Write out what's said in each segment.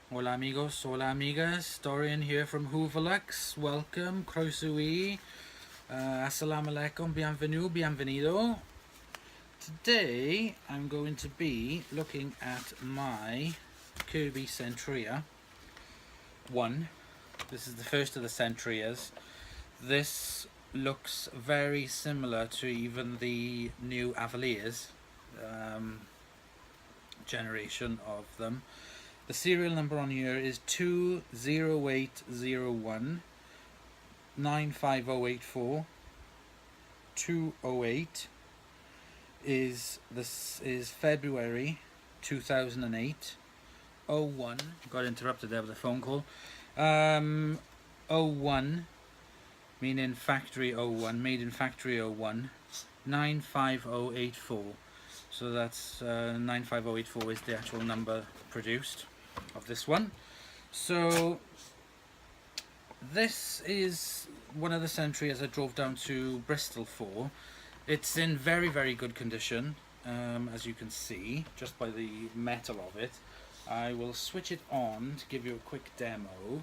Hola amigos, hola amigas, Dorian here from Hooverlux. Welcome, Croeso. Assalamu alaikum, bienvenue, bienvenido. Today I'm going to be looking at my Kirby Sentria 1. This is the first of the Sentrias. This looks very similar to even the new Avaliers generation of them. The serial number on here is 20801 95084 208 this is February 2008. 01 got interrupted there with a phone call. 01 meaning factory 01, made in factory 01, 95084. So that's 95084 is the actual number produced of this one. So this is one of the Sentrias I drove down to Bristol for. It's in very, very good condition, as you can see, just by the metal of it. I will switch it on to give you a quick demo.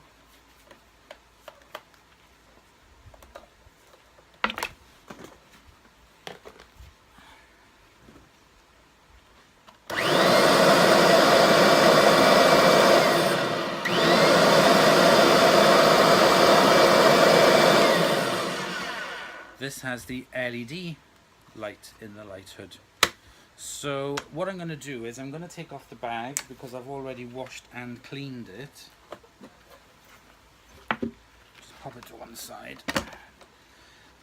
This has the LED light in the light hood. So what I'm going to do is I'm going to take off the bag because I've already washed and cleaned it. Just pop it to one side.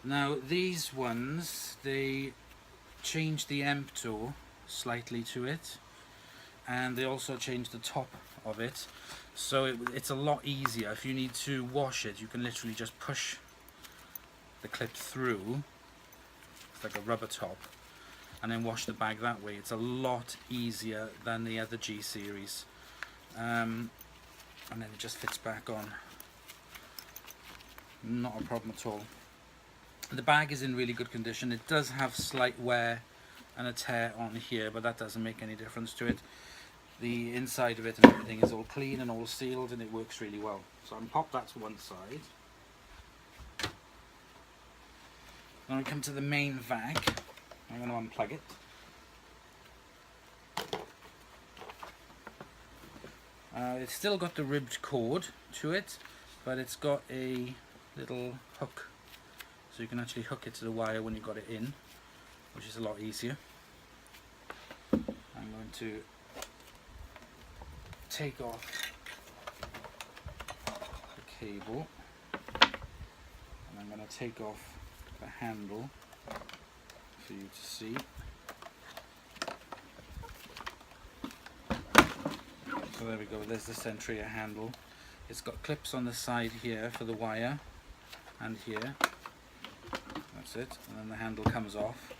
Now these ones, they changed the emptor slightly to it, and they also changed the top of it, so it's a lot easier. If you need to wash it, you can literally just push the clip through. It's like a rubber top, and then wash the bag that way. It's a lot easier than the other G series, and then it just fits back on. Not a problem at all. The bag is in really good condition. It does have slight wear and a tear on here, but that doesn't make any difference to it. The inside of it and everything is all clean and all sealed, and it works really well. So I'm pop that to one side. Then we come to the main vac. I'm going to unplug it. It's still got the ribbed cord to it, but it's got a little hook, so you can actually hook it to the wire when you've got it in, which is a lot easier. I'm going to take off the cable, and I'm going to take off the handle for you to see. So there we go, there's the Sentria handle. It's got clips on the side here for the wire, and here. That's it, and then the handle comes off.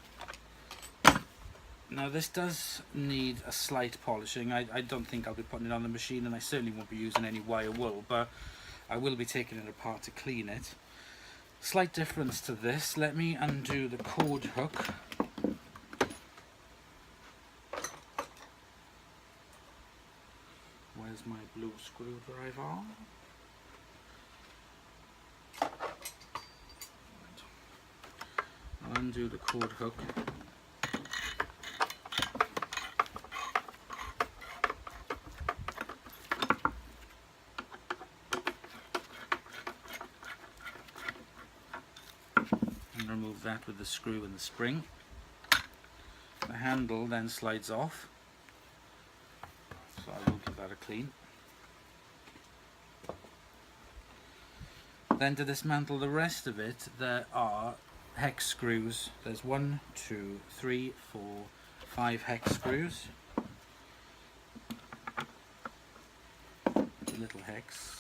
Now this does need a slight polishing. I don't think I'll be putting it on the machine, and I certainly won't be using any wire wool, but I will be taking it apart to clean it. Slight difference to this. Let me undo the cord hook. Where's my blue screwdriver? I'll undo the cord hook. Remove that with the screw and the spring. The handle then slides off, so I will give that a clean. Then to dismantle the rest of it, there are hex screws. There's 1, 2, 3, 4, 5 hex screws. The little hex.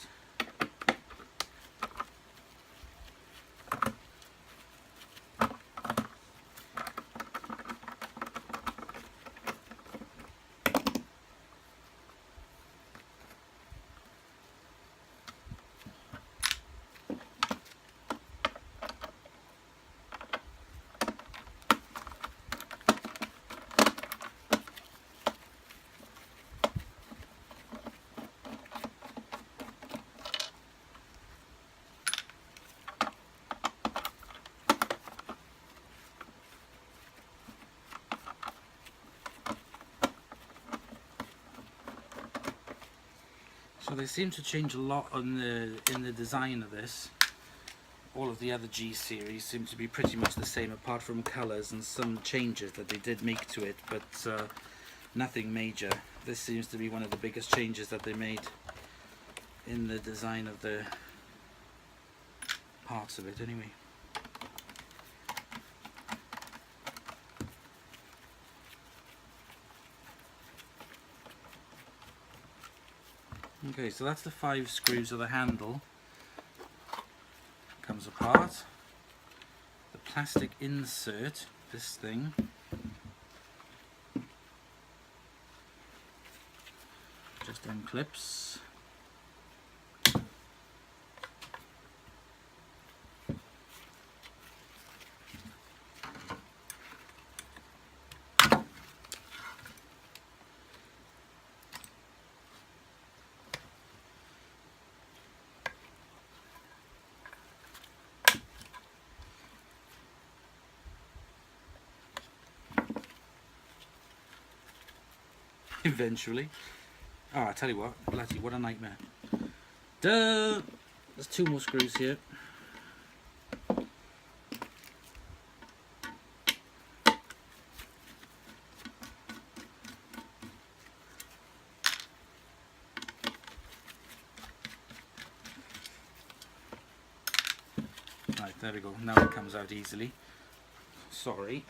So they seem to change a lot in the design of this. All of the other G series seem to be pretty much the same, apart from colours and some changes that they did make to it, but nothing major. This seems to be one of the biggest changes that they made in the design of the parts of it anyway. Okay, so that's the 5 screws of the handle. Comes apart. The plastic insert, this thing, just unclips. Eventually. Oh, I tell you what, bloody, what a nightmare. Duh! There's 2 more screws here. Right, there we go. Now it comes out easily. Sorry.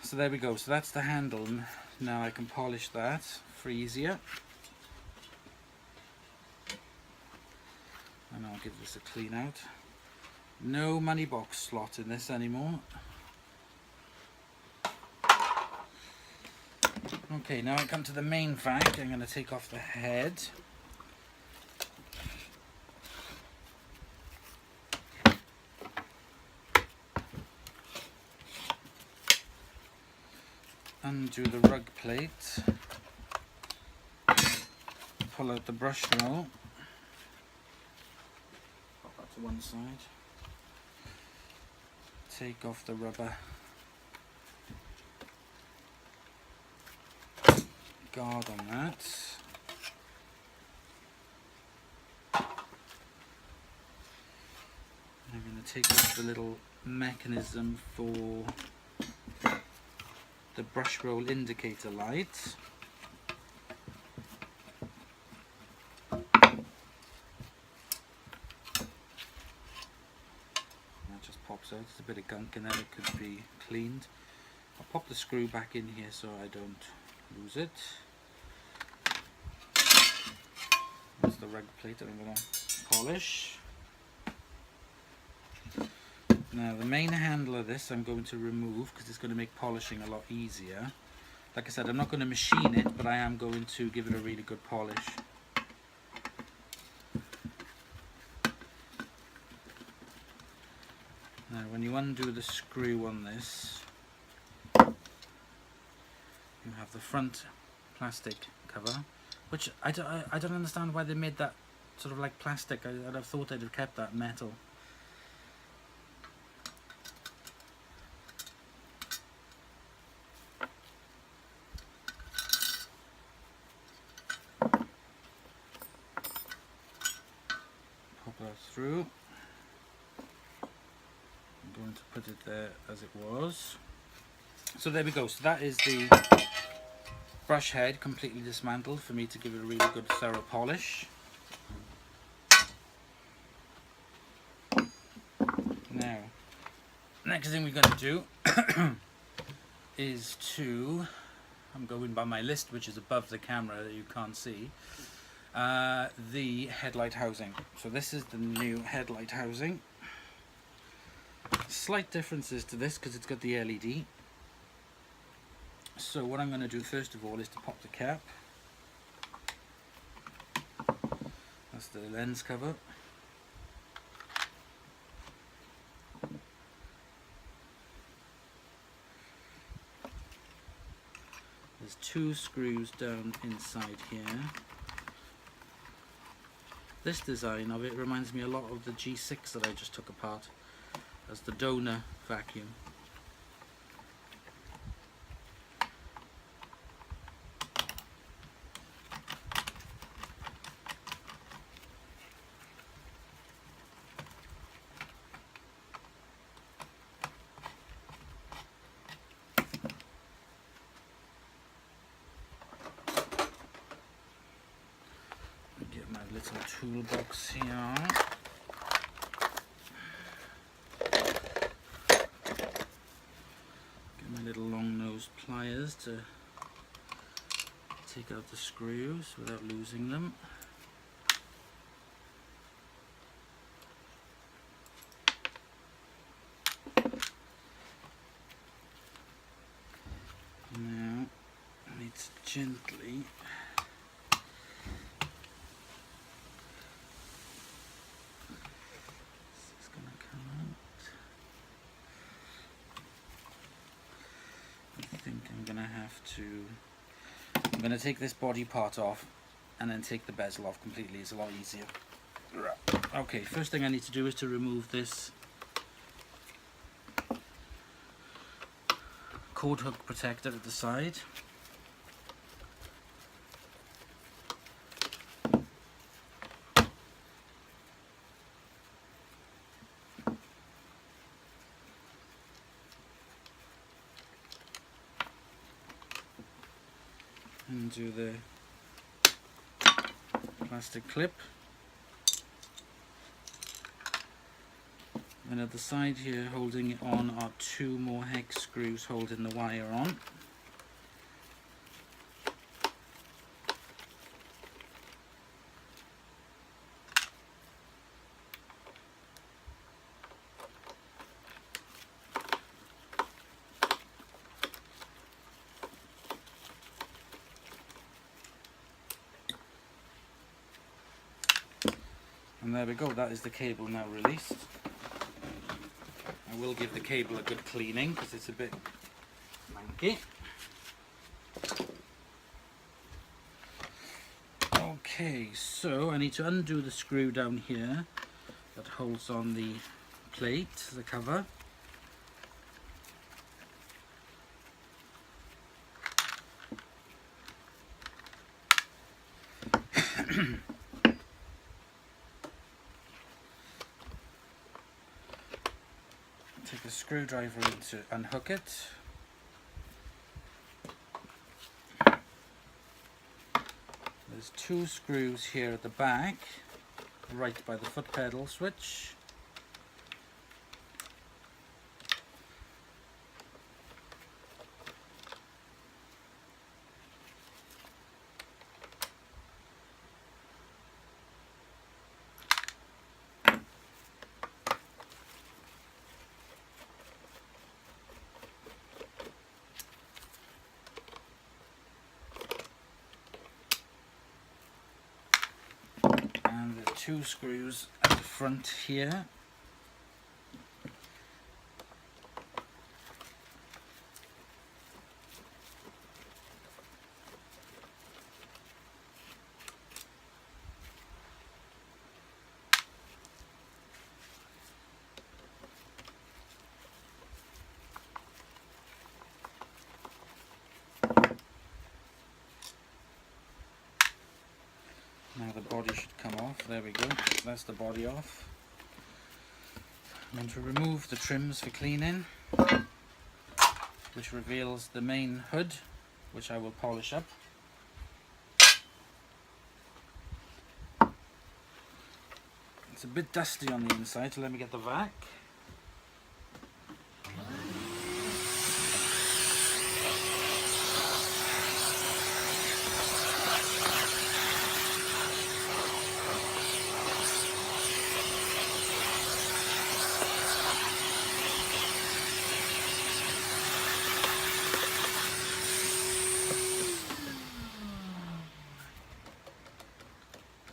So there we go, so that's the handle. Now I can polish that for easier. And I'll give this a clean out. No money box slot in this anymore. Okay, now I come to the main fact. I'm going to take off the head. Undo the rug plate, pull out the brush roll, pop that to one side, take off the rubber guard on that, I'm going to take off the little mechanism for the brush roll indicator light. That just pops out. There's a bit of gunk in there that could be cleaned. I'll pop the screw back in here so I don't lose it. That's the rug plate that I'm going to polish. Now the main handle of this I'm going to remove because it's going to make polishing a lot easier. Like I said, I'm not going to machine it, but I am going to give it a really good polish. Now when you undo the screw on this, you have the front plastic cover, which I don't understand why they made that sort of like plastic. I'd have thought they'd have kept that metal. Through. I'm going to put it there as it was. So there we go. So that is the brush head completely dismantled for me to give it a really good thorough polish. Now, next thing we're going to do is I'm going by my list, which is above the camera that you can't see. The headlight housing. So this is the new headlight housing. Slight differences to this because it's got the LED. So what I'm going to do first of all is to pop the cap. That's the lens cover. There's 2 screws down inside here. This design of it reminds me a lot of the G6 that I just took apart as the donor vacuum. little toolbox here. Get my little long-nosed pliers to take out the screws without losing them. Now I need to gently I'm going to take this body part off and then take the bezel off completely. It's a lot easier. Okay, first thing I need to do is to remove this cord hook protector at the side. And do the plastic clip. And at the side here, holding it on, are 2 more hex screws holding the wire on. And there we go, that is the cable now released. I will give the cable a good cleaning because it's a bit manky. Okay, so I need to undo the screw down here that holds on the plate, the cover. Take a screwdriver in to unhook it. There's 2 screws here at the back, right by the foot pedal switch. And the 2 screws at the front here. Now the body should come off. There we go. That's the body off. I'm going to remove the trims for cleaning, which reveals the main hood, which I will polish up. It's a bit dusty on the inside, so let me get the vac.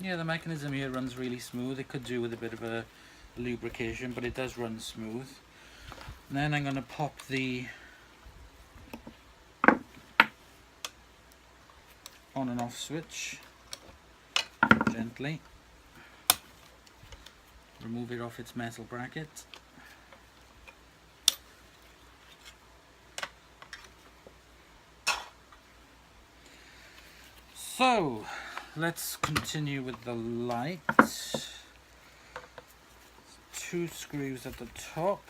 Yeah, the mechanism here runs really smooth. It could do with a bit of a lubrication, but it does run smooth. And then I'm going to pop the on and off switch gently. Remove it off its metal bracket. So let's continue with the light. 2 screws at the top.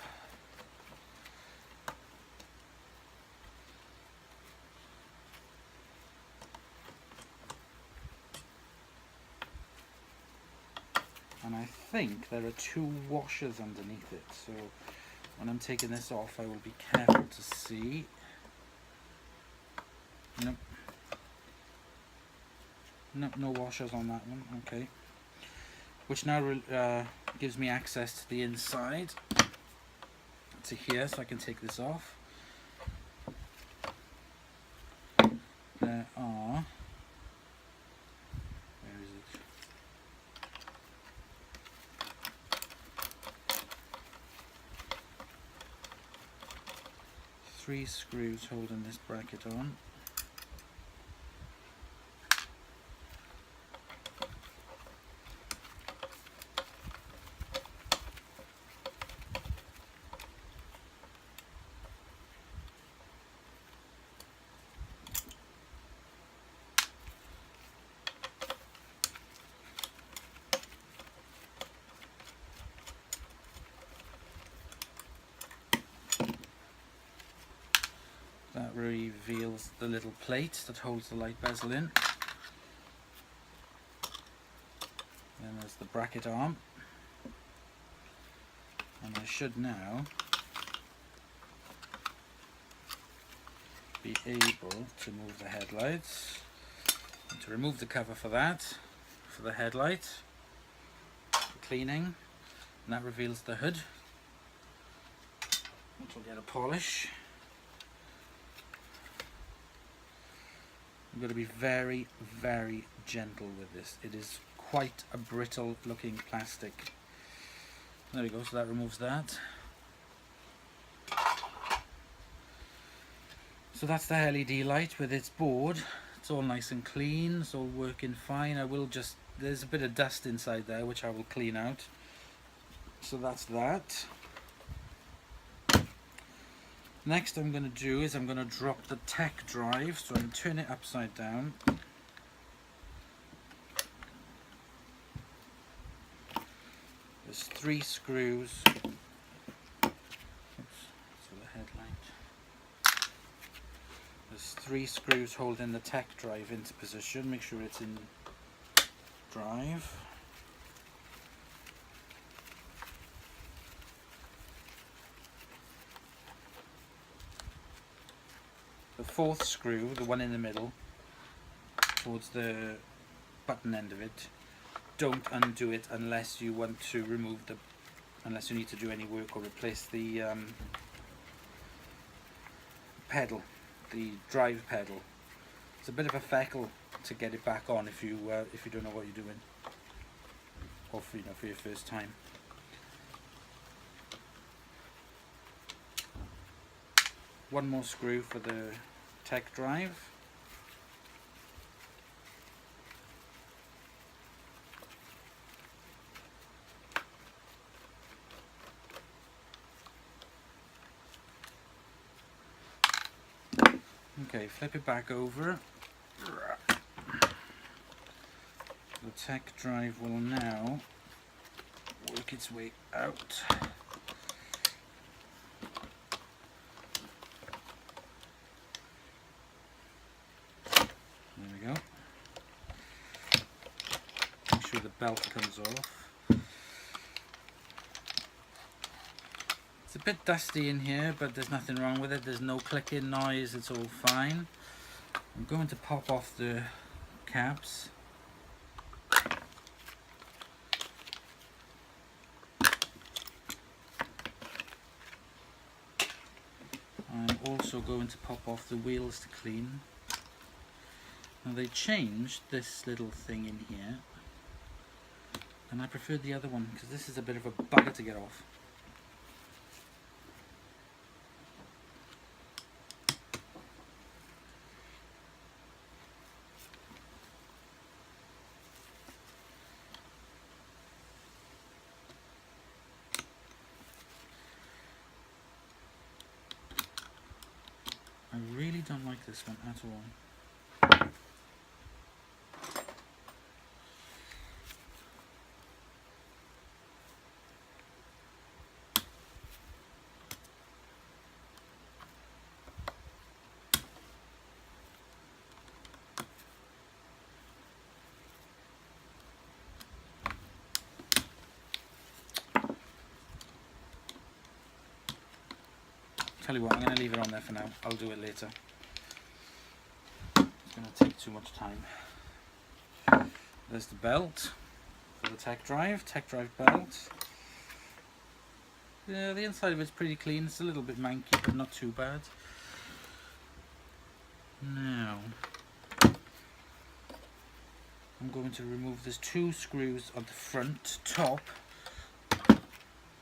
and I think there are 2 washers underneath it, so when I'm taking this off I will be careful to see. Nope. Nope, no washers on that one. Okay. Which now gives me access to the inside, to here, so I can take this off. There are, where is it? 3 screws holding this bracket on. That reveals the little plate that holds the light bezel in. Then there's the bracket arm. And I should now be able to move the headlights. And to remove the cover for that, for the headlight, for cleaning. And that reveals the hood, which will get a polish. I'm going to be very, very gentle with this. It is quite a brittle looking plastic. There we go, so that removes that. So that's the LED light with its board. It's all nice and clean, it's all working fine. There's a bit of dust inside there which I will clean out. So that's that. Next I'm going to do is I'm going to drop the tech drive, so I'm turn it upside down. There's 3 screws. Oops, so the headlight. There's 3 screws holding the tech drive into position. Make sure it's in drive. The 4th screw, the one in the middle, towards the button end of it, don't undo it unless you want to remove unless you need to do any work or replace the pedal, the drive pedal. It's a bit of a feckle to get it back on if you don't know what you're doing, or for your first time. One more screw for the tech drive. Okay, flip it back over. The tech drive will now work its way out. There we go. Make sure the belt comes off. It's a bit dusty in here, but there's nothing wrong with it. There's no clicking noise, it's all fine. I'm going to pop off the caps. I'm also going to pop off the wheels to clean. Now they changed this little thing in here, and I preferred the other one because this is a bit of a bugger to get off. I really don't like this one at all. Tell you what, I'm going to leave it on there for now. I'll do it later. It's going to take too much time. There's the belt for the tech drive belt. Yeah, the inside of it's pretty clean. It's a little bit manky, but not too bad. Now, I'm going to remove, there's 2 screws on the front top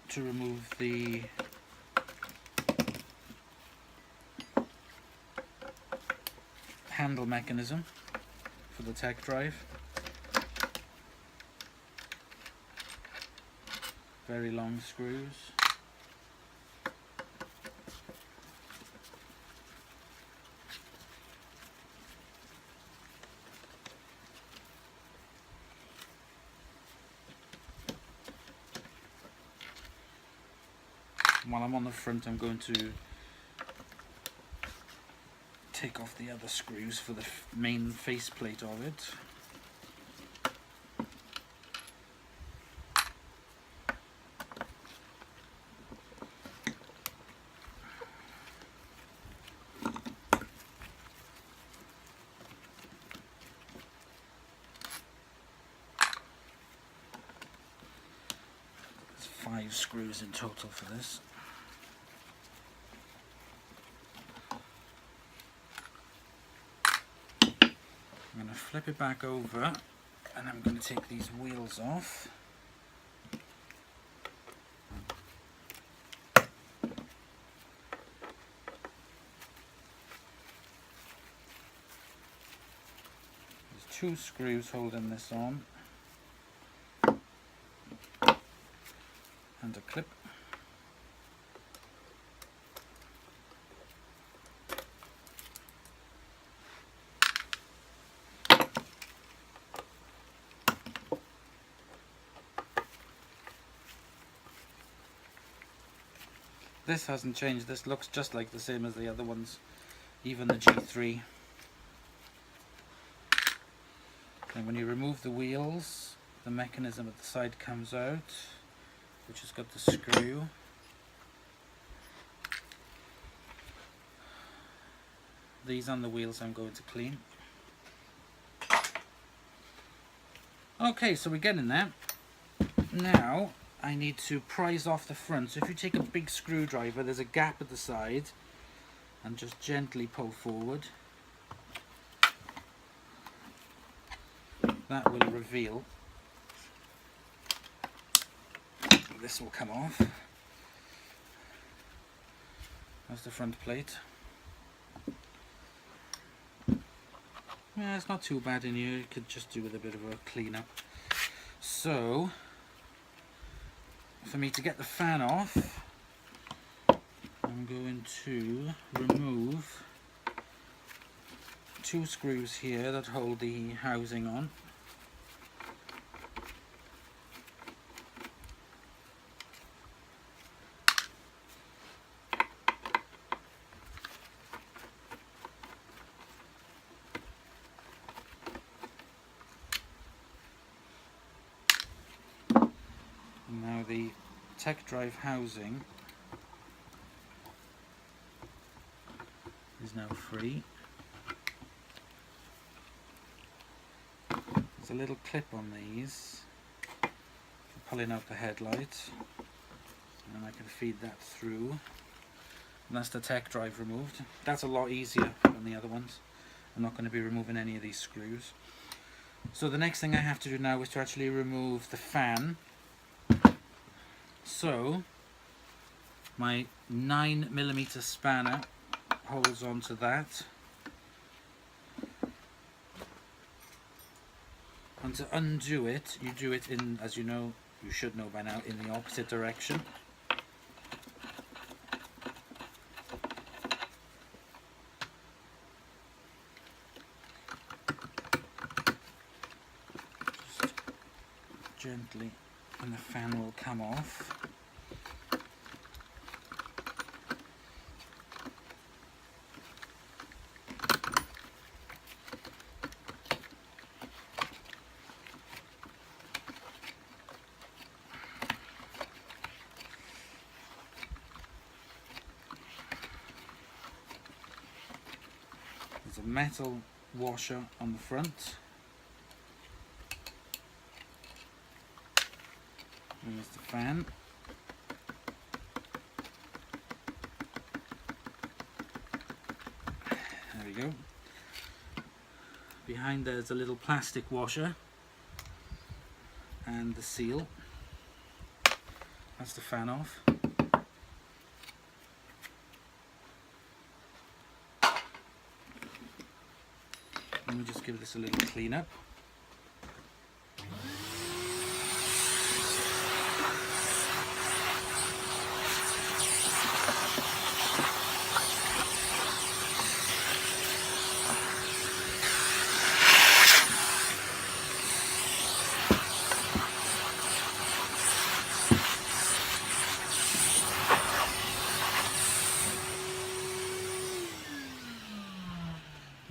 to remove the handle mechanism for the tech drive. Very long screws. While I'm on the front, I'm going to take off the other screws for the main faceplate of it. There's 5 screws in total for this. I'm going to flip it back over and I'm going to take these wheels off. There's 2 screws holding this on and a clip. This hasn't changed, this looks just like the same as the other ones, even the G3. And when you remove the wheels, the mechanism at the side comes out, which has got the screw. These on the wheels I'm going to clean. Okay, so we're getting there. Now I need to prise off the front. So if you take a big screwdriver, there's a gap at the side, and just gently pull forward. That will reveal. This will come off. That's the front plate. Yeah, it's not too bad in here. You could just do with a bit of a clean up. So for me to get the fan off, I'm going to remove 2 screws here that hold the housing on. Now the tech drive housing is now free. There's a little clip on these for pulling out the headlight, and I can feed that through. And that's the tech drive removed. That's a lot easier than the other ones. I'm not going to be removing any of these screws. So the next thing I have to do now is to actually remove the fan. So my 9mm spanner holds on to that, and to undo it, you do it in, as you know, you should know by now, in the opposite direction. Just gently, and the fan will come off. metal washer on the front. There's the fan. There we go. Behind there's a little plastic washer and the seal. That's the fan off. Let me just give this a little clean up.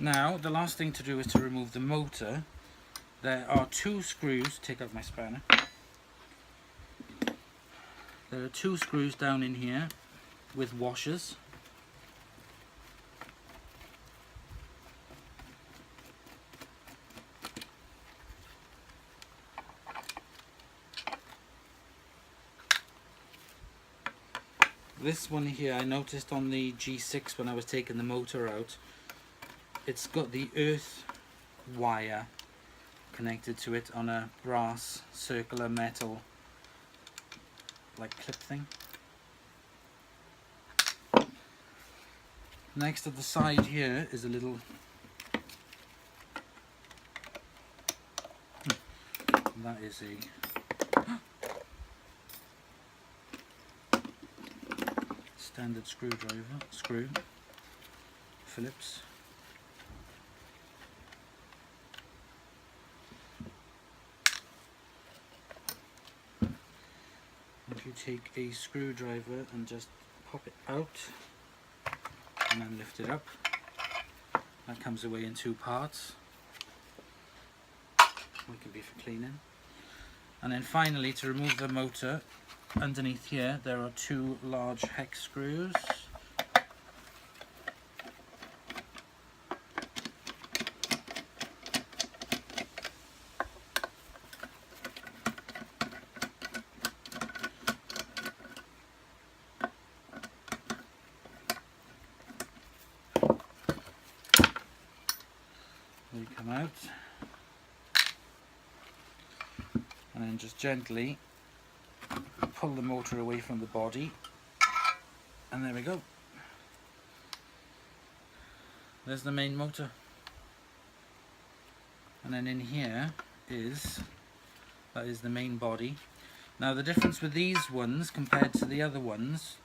Now, the last thing to do is to remove the motor. There are two screws, take out my spanner. There are two screws down in here with washers. This one here I noticed on the G6 when I was taking the motor out. It's got the earth wire connected to it on a brass circular metal like clip thing. Next at the side here is a little that is a standard screw, Phillips. If you take a screwdriver and just pop it out and then lift it up, that comes away in two parts. One can be for cleaning. And then finally, to remove the motor, underneath here there are two large hex screws. They come out, and then just gently pull the motor away from the body, and there we go. There's the main motor, and then in here that is the main body. Now the difference with these ones compared to the other ones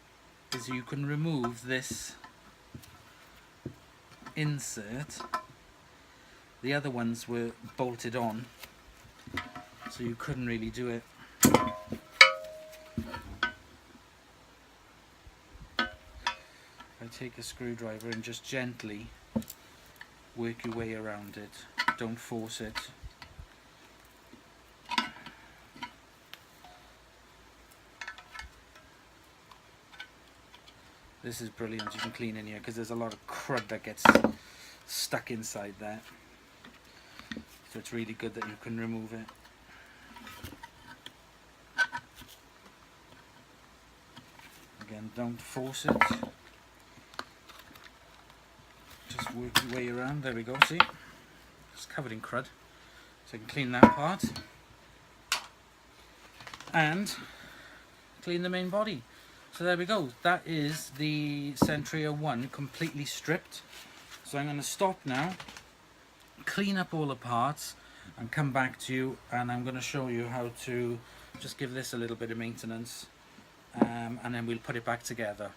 is you can remove this insert. The other ones were bolted on, so you couldn't really do it. I take a screwdriver and just gently work your way around it. Don't force it. This is brilliant. You can clean in here because there's a lot of crud that gets stuck inside there. So it's really good that you can remove it. Again, don't force it. Just work your way around. There we go, see? It's covered in crud. So I can clean that part. And clean the main body. So there we go. That is the Sentria 1 completely stripped. So I'm going to stop now, clean up all the parts and come back to you, and I'm going to show you how to just give this a little bit of maintenance, and then we'll put it back together.